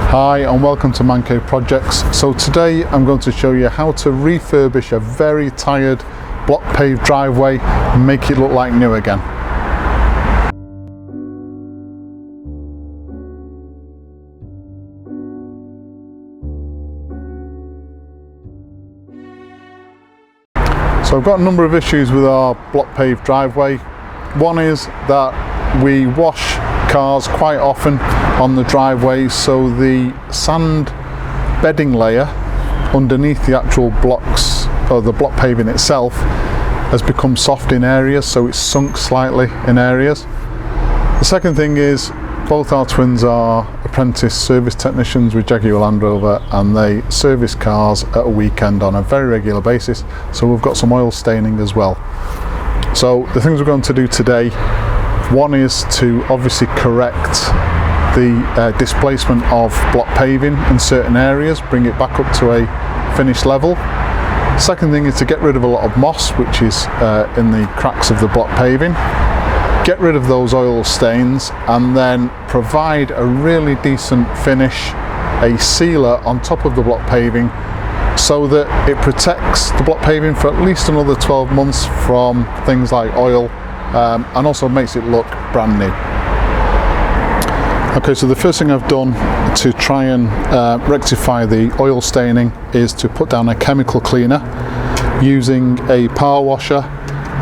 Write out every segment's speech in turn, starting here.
Hi and welcome to Mancave Projects. So today I'm going to show you how to refurbish a very tired block paved driveway and make it look like new again. So I've got a number of issues with our block paved driveway. One is that we wash cars quite often on the driveways, so the sand bedding layer underneath the actual blocks or the block paving itself has become soft in areas, so it's sunk slightly in areas. The second thing is both our twins are apprentice service technicians with Jaguar Land Rover, and they service cars at a weekend on a very regular basis, so we've got some oil staining as well. So the things we're going to do today, one is to obviously correct the displacement of block paving in certain areas, bring it back up to a finished level. Second thing is to get rid of a lot of moss which is in the cracks of the block paving, get rid of those oil stains, and then provide a really decent finish, a sealer on top of the block paving, so that it protects the block paving for at least another 12 months from things like oil, and also makes it look brand new. Okay, so the first thing I've done to try and rectify the oil staining is to put down a chemical cleaner using a power washer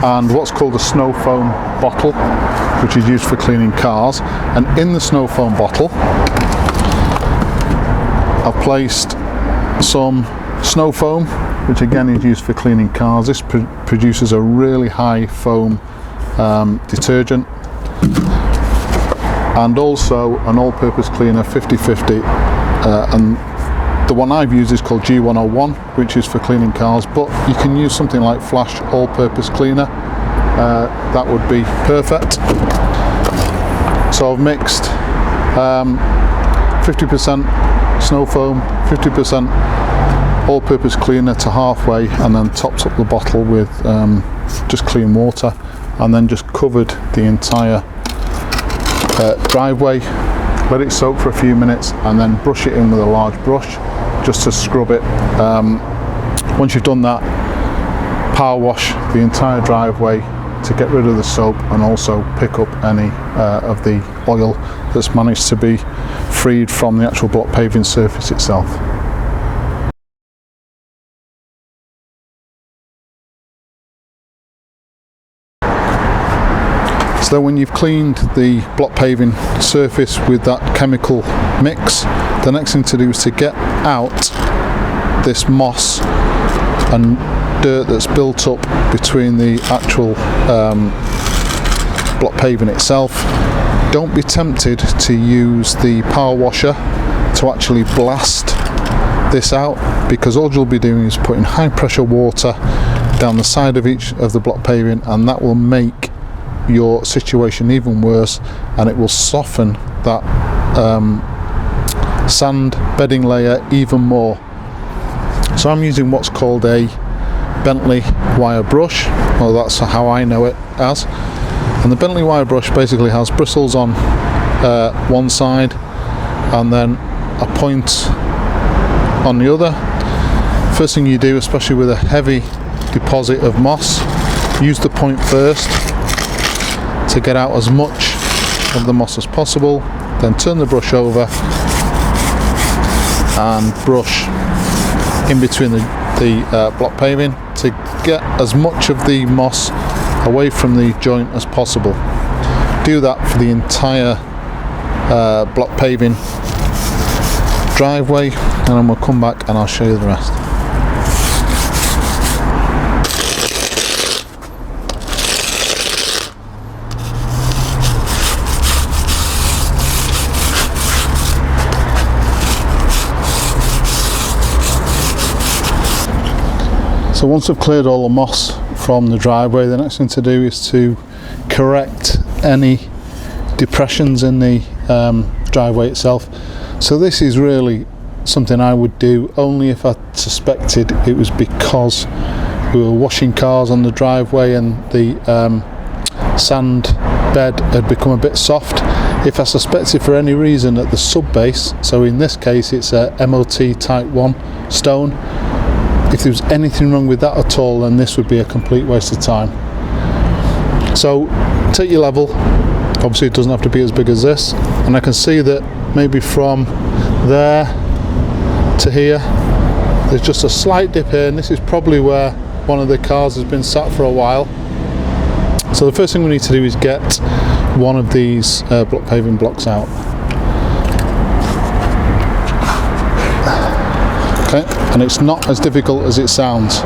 and what's called a snow foam bottle, which is used for cleaning cars. And in the snow foam bottle I've placed some snow foam, which again is used for cleaning cars. This produces a really high foam detergent, and also an all-purpose cleaner 50/50, and the one I've used is called G101, which is for cleaning cars, but you can use something like Flash all-purpose cleaner. That would be perfect. So I've mixed 50% snow foam, 50% all-purpose cleaner to halfway, and then topped up the bottle with just clean water, and then just covered the entire driveway, let it soak for a few minutes, and then brush it in with a large brush just to scrub it. Once you've done that, power wash the entire driveway to get rid of the soap and also pick up any of the oil that's managed to be freed from the actual block paving surface itself. So when you've cleaned the block paving surface with that chemical mix, the next thing to do is to get out this moss and dirt that's built up between the actual block paving itself. Don't be tempted to use the power washer to actually blast this out, because all you'll be doing is putting high pressure water down the side of each of the block paving, and that will make your situation even worse, and it will soften that sand bedding layer even more. So I'm using what's called a Bentley wire brush, well, that's how I know it as, and the Bentley wire brush basically has bristles on one side and then a point on the other. First thing you do, especially with a heavy deposit of moss, use the point first to get out as much of the moss as possible, then turn the brush over and brush in between the block paving to get as much of the moss away from the joint as possible. Do that for the entire block paving driveway, and then we'll come back and I'll show you the rest. So once I've cleared all the moss from the driveway, the next thing to do is to correct any depressions in the driveway itself. So this is really something I would do only if I suspected it was because we were washing cars on the driveway and the sand bed had become a bit soft. If I suspect it for any reason at the sub base, so in this case it's a MOT type 1 stone, if there was anything wrong with that at all, then this would be a complete waste of time. So take your level, obviously it doesn't have to be as big as this, and I can see that maybe from there to here there's just a slight dip here, and this is probably where one of the cars has been sat for a while. So the first thing we need to do is get one of these block paving blocks out. Okay, and it's not as difficult as it sounds.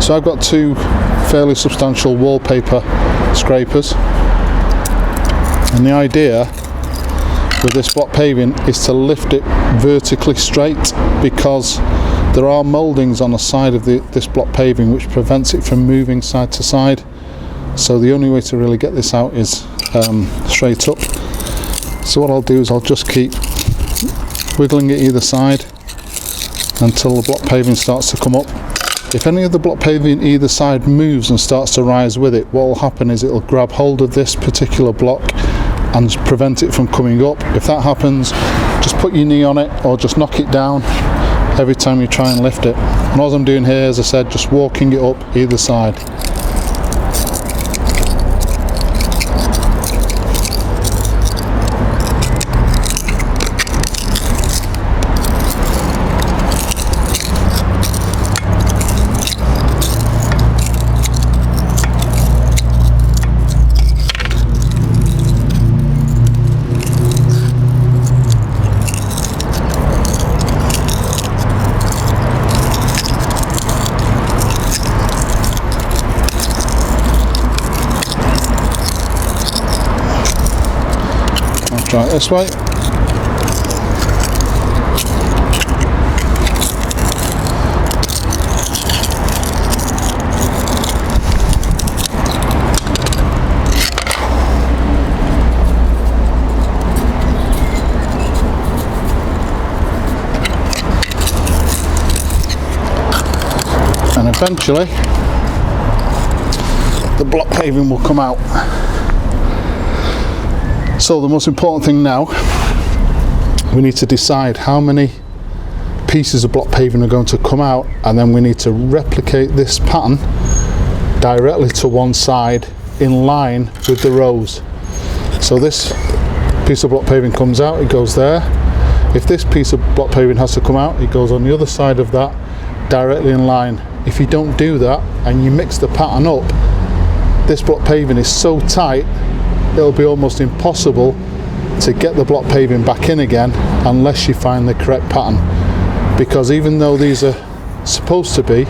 So I've got two fairly substantial wallpaper scrapers, and the idea with this block paving is to lift it vertically straight, because there are mouldings on the side of this block paving which prevents it from moving side to side. So the only way to really get this out is straight up. So what I'll do is I'll just keep wiggling it either side until the block paving starts to come up. If any of the block paving either side moves and starts to rise with it, what will happen is it'll grab hold of this particular block and prevent it from coming up. If that happens, just put your knee on it or just knock it down every time you try and lift it. And all I'm doing here, as I said, just walking it up either side. Try it this way. And eventually the block paving will come out. So the most important thing now, we need to decide how many pieces of block paving are going to come out, and then we need to replicate this pattern directly to one side in line with the rows. So this piece of block paving comes out, it goes there. If this piece of block paving has to come out, it goes on the other side of that, directly in line. If you don't do that and you mix the pattern up, this block paving is so tight it'll be almost impossible to get the block paving back in again unless you find the correct pattern, because even though these are supposed to be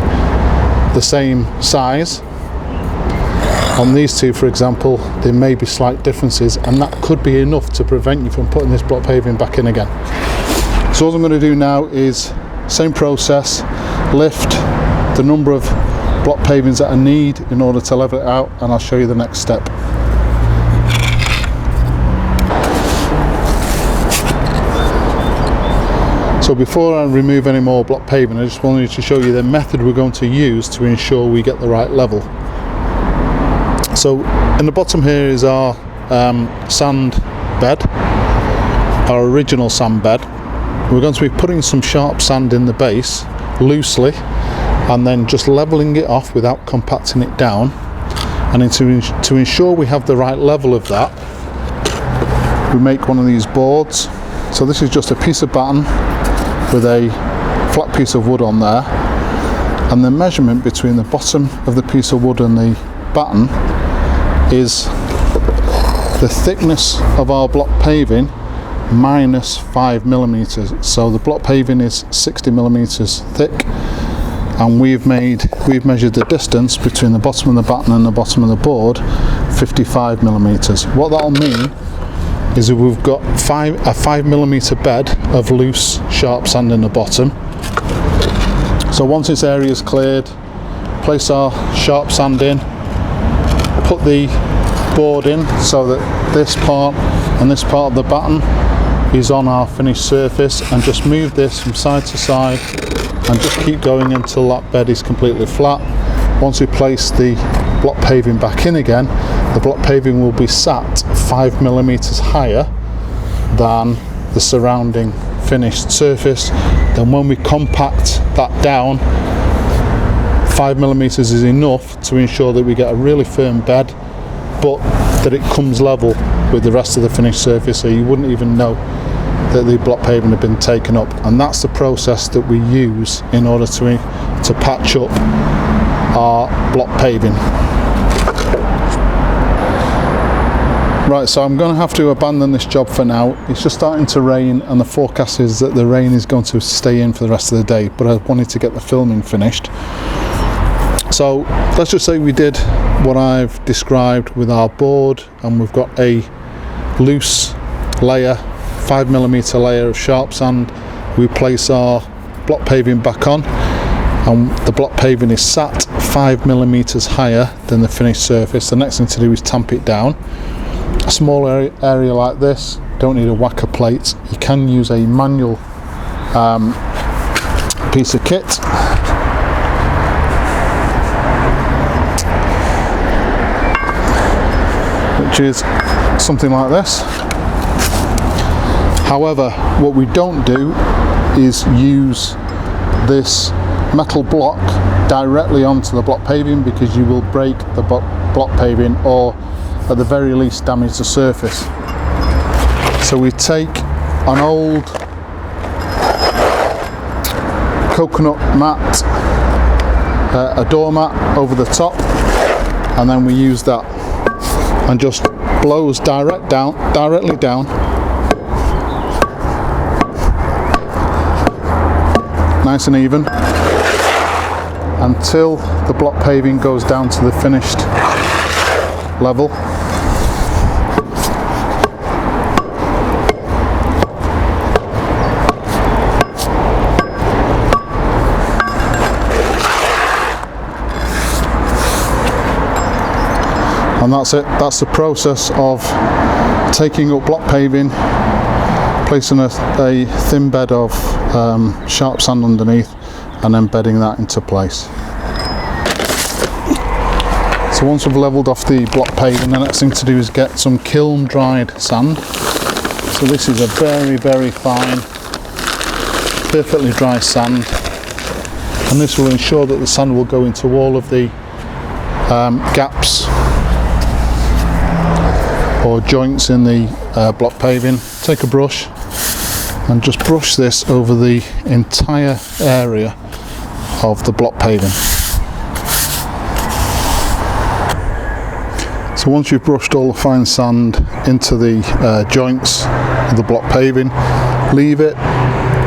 the same size, on these two for example there may be slight differences, and that could be enough to prevent you from putting this block paving back in again. So what I'm going to do now is same process, lift the number of block pavings that I need in order to level it out, and I'll show you the next step. So before I remove any more block paving, I just wanted to show you the method we're going to use to ensure we get the right level. So in the bottom here is our sand bed, our original sand bed. We're going to be putting some sharp sand in the base loosely and then just leveling it off without compacting it down. And to ensure we have the right level of that, we make one of these boards. So this is just a piece of batten with a flat piece of wood on there, and the measurement between the bottom of the piece of wood and the batten is the thickness of our block paving minus 5 millimeters. So the block paving is 60 millimeters thick, and we've measured the distance between the bottom of the batten and the bottom of the board 55 millimeters. What that'll mean is that we've got a 5 millimeter bed of loose sharp sand in the bottom. So once this area is cleared, place our sharp sand in, put the board in so that this part and this part of the batten is on our finished surface, and just move this from side to side and just keep going until that bed is completely flat. Once we place the block paving back in again, the block paving will be sat 5 millimeters higher than the surrounding finished surface. Then when we compact that down, 5mm is enough to ensure that we get a really firm bed, but that it comes level with the rest of the finished surface, so you wouldn't even know that the block paving had been taken up. And that's the process that we use in order to patch up our block paving. Right, so I'm going to have to abandon this job for now. It's just starting to rain, and the forecast is that the rain is going to stay in for the rest of the day, but I wanted to get the filming finished. So let's just say we did what I've described with our board, and we've got a loose layer, 5mm layer of sharp sand. We place our block paving back on, and the block paving is sat 5mm higher than the finished surface. The next thing to do is tamp it down. A small area like this, don't need a whacker plate. You can use a manual piece of kit. Which is something like this. However, what we don't do is use this metal block directly onto the block paving, because you will break the block paving, or at the very least damage the surface. So we take an old coconut mat, a doormat over the top, and then we use that, and just blows directly down, nice and even, until the block paving goes down to the finished level. And that's it. That's the process of taking up block paving, placing a thin bed of sharp sand underneath, and then bedding that into place. So once we've levelled off the block paving, the next thing to do is get some kiln dried sand. So this is a very, very fine, perfectly dry sand, and this will ensure that the sand will go into all of the gaps or joints in the block paving. Take a brush and just brush this over the entire area of the block paving. So once you've brushed all the fine sand into the joints of the block paving, leave it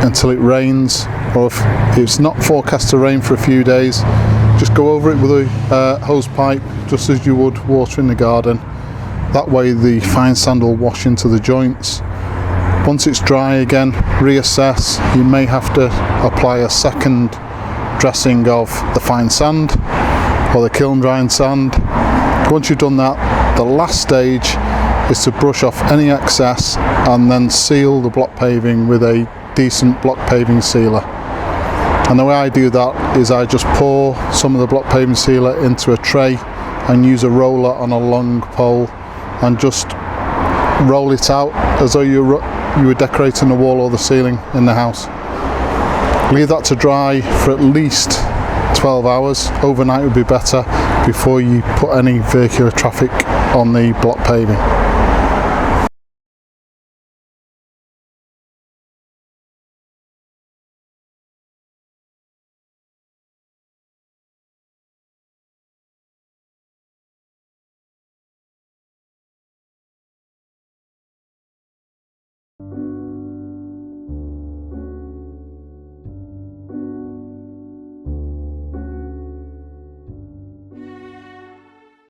until it rains, or if it's not forecast to rain for a few days, just go over it with a hose pipe, just as you would watering the garden. That way the fine sand will wash into the joints. Once it's dry again, reassess. You may have to apply a second dressing of the fine sand or the kiln drying sand. Once you've done that, the last stage is to brush off any excess and then seal the block paving with a decent block paving sealer. And the way I do that is I just pour some of the block paving sealer into a tray and use a roller on a long pole and just roll it out as though you were decorating the wall or the ceiling in the house. Leave that to dry for at least 12 hours. Overnight would be better before you put any vehicular traffic on the block paving.